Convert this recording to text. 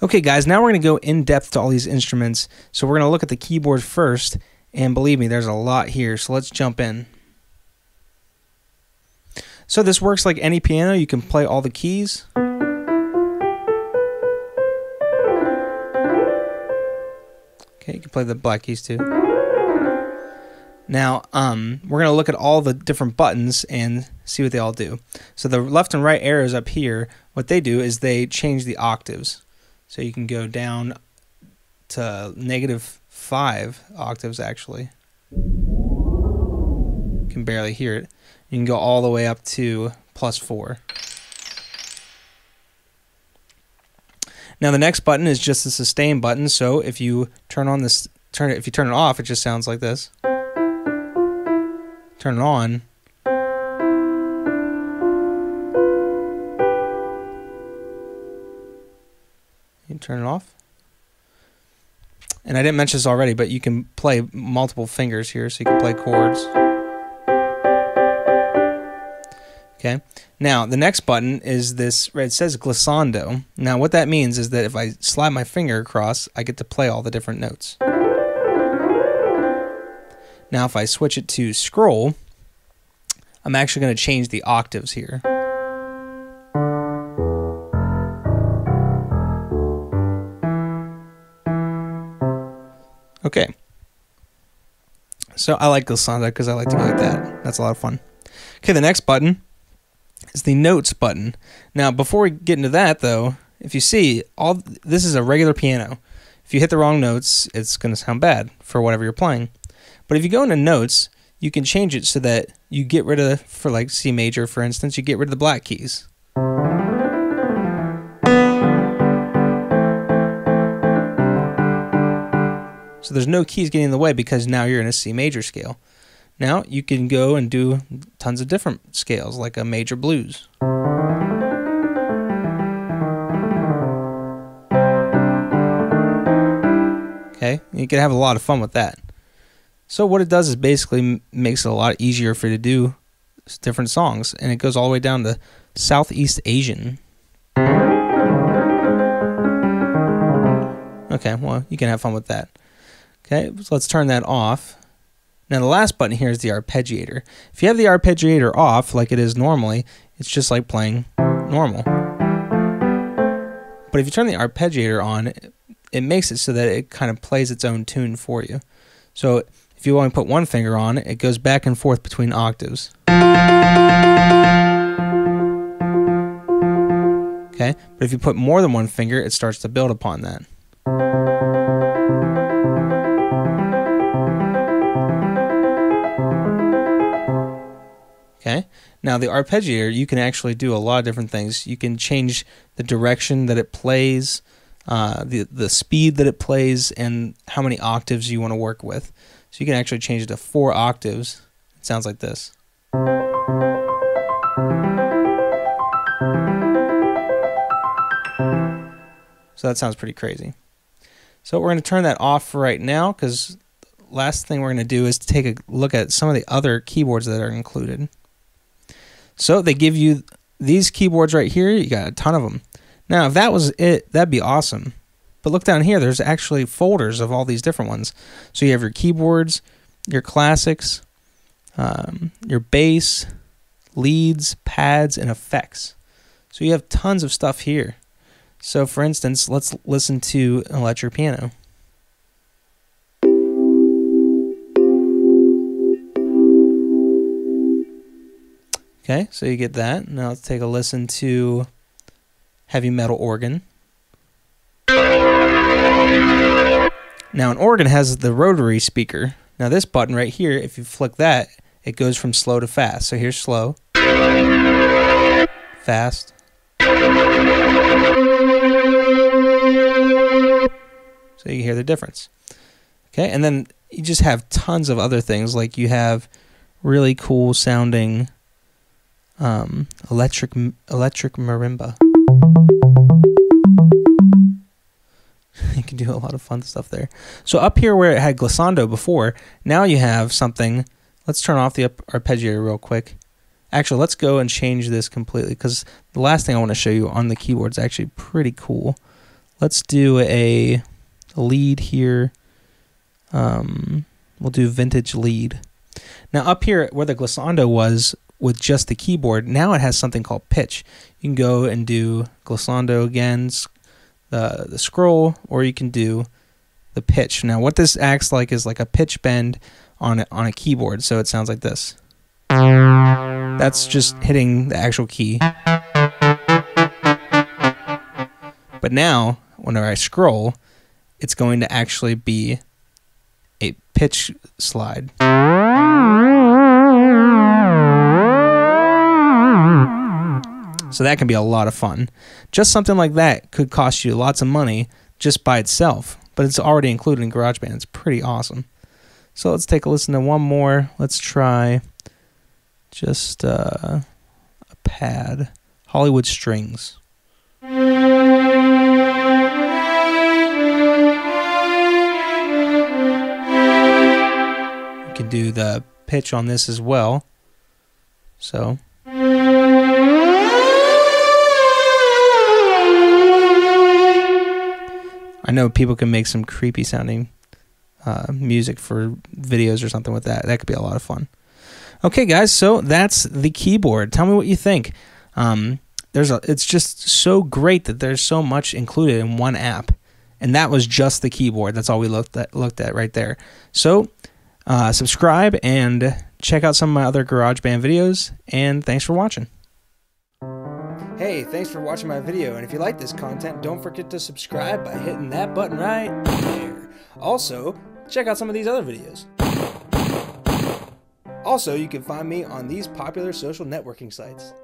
Okay guys, now we're going to go in depth to all these instruments. So we're going to look at the keyboard first, and believe me, there's a lot here, so let's jump in. So this works like any piano. You can play all the keys. Okay, you can play the black keys too. Now, we're going to look at all the different buttons and see what they all do. So the left and right arrows up here, what they do is they change the octaves. So you can go down to -5 octaves, actually. You can barely hear it. You can go all the way up to +4. Now the next button is just the sustain button. So if you turn on this, if you turn it off, it just sounds like this. Turn it on. You turn it off. And I didn't mention this already, but you can play multiple fingers here, so you can play chords. Okay. Now the next button is this. It says glissando. Now what that means is that if I slide my finger across, I get to play all the different notes. Now if I switch it to scroll, I'm actually going to change the octaves here. Okay. So I like glissando because I like to go like that. That's a lot of fun. Okay, the next button is the notes button. Now before we get into that though, if you see, this is a regular piano. If you hit the wrong notes, it's going to sound bad for whatever you're playing. But if you go into notes, you can change it so that you get rid of, for like C major for instance, you get rid of the black keys. So there's no keys getting in the way because now you're in a C major scale. Now you can go and do tons of different scales like a major blues. Okay, you can have a lot of fun with that. So what it does is basically makes it a lot easier for you to do different songs, and it goes all the way down to Southeast Asian. Okay, well, you can have fun with that. Okay, so let's turn that off. Now the last button here is the arpeggiator. If you have the arpeggiator off like it is normally, it's just like playing normal. But if you turn the arpeggiator on, it makes it so that it kind of plays its own tune for you. So if you only put one finger on it, it goes back and forth between octaves. Okay, but if you put more than one finger, it starts to build upon that. Okay, now the arpeggiator, you can actually do a lot of different things. You can change the direction that it plays, the speed that it plays, and how many octaves you want to work with. So you can actually change it to 4 octaves. It sounds like this. So that sounds pretty crazy. So we're going to turn that off for right now, because last thing we're going to do is take a look at some of the other keyboards that are included. So they give you these keyboards right here. You got a ton of them. Now, if that was it, that'd be awesome. But look down here. There's actually folders of all these different ones. So you have your keyboards, your classics, your bass, leads, pads, and effects. So you have tons of stuff here. So for instance, let's listen to an electric piano. Okay, so you get that. Now let's take a listen to heavy metal organ. Now an organ has the rotary speaker. Now this button right here, if you flick that, it goes from slow to fast. So here's slow, fast, so you can hear the difference. Okay, and then you just have tons of other things, like you have really cool sounding electric marimba. You can do a lot of fun stuff there. So up here where it had glissando before, now you have something. Let's turn off the arpeggiator real quick. Actually, let's go and change this completely, because the last thing I want to show you on the keyboard is actually pretty cool. Let's do a lead here. We'll do vintage lead. Now up here where the glissando was with just the keyboard, now it has something called pitch. You can go and do glissando again, the scroll, or you can do the pitch. Now what this acts like is like a pitch bend on a keyboard, so it sounds like this. That's just hitting the actual key. But now, whenever I scroll, it's going to actually be a pitch slide. So that can be a lot of fun. Just something like that could cost you lots of money just by itself, but it's already included in GarageBand. It's pretty awesome. So let's take a listen to one more. Let's try just a pad. Hollywood Strings. You can do the pitch on this as well. So I know people can make some creepy sounding music for videos or something with that. That could be a lot of fun. Okay, guys, so that's the keyboard. Tell me what you think. It's just so great that there's so much included in one app, and that was just the keyboard. That's all we looked at right there. So subscribe and check out some of my other GarageBand videos, and thanks for watching. Hey, thanks for watching my video, and if you like this content, don't forget to subscribe by hitting that button right there. Also, check out some of these other videos. Also, you can find me on these popular social networking sites.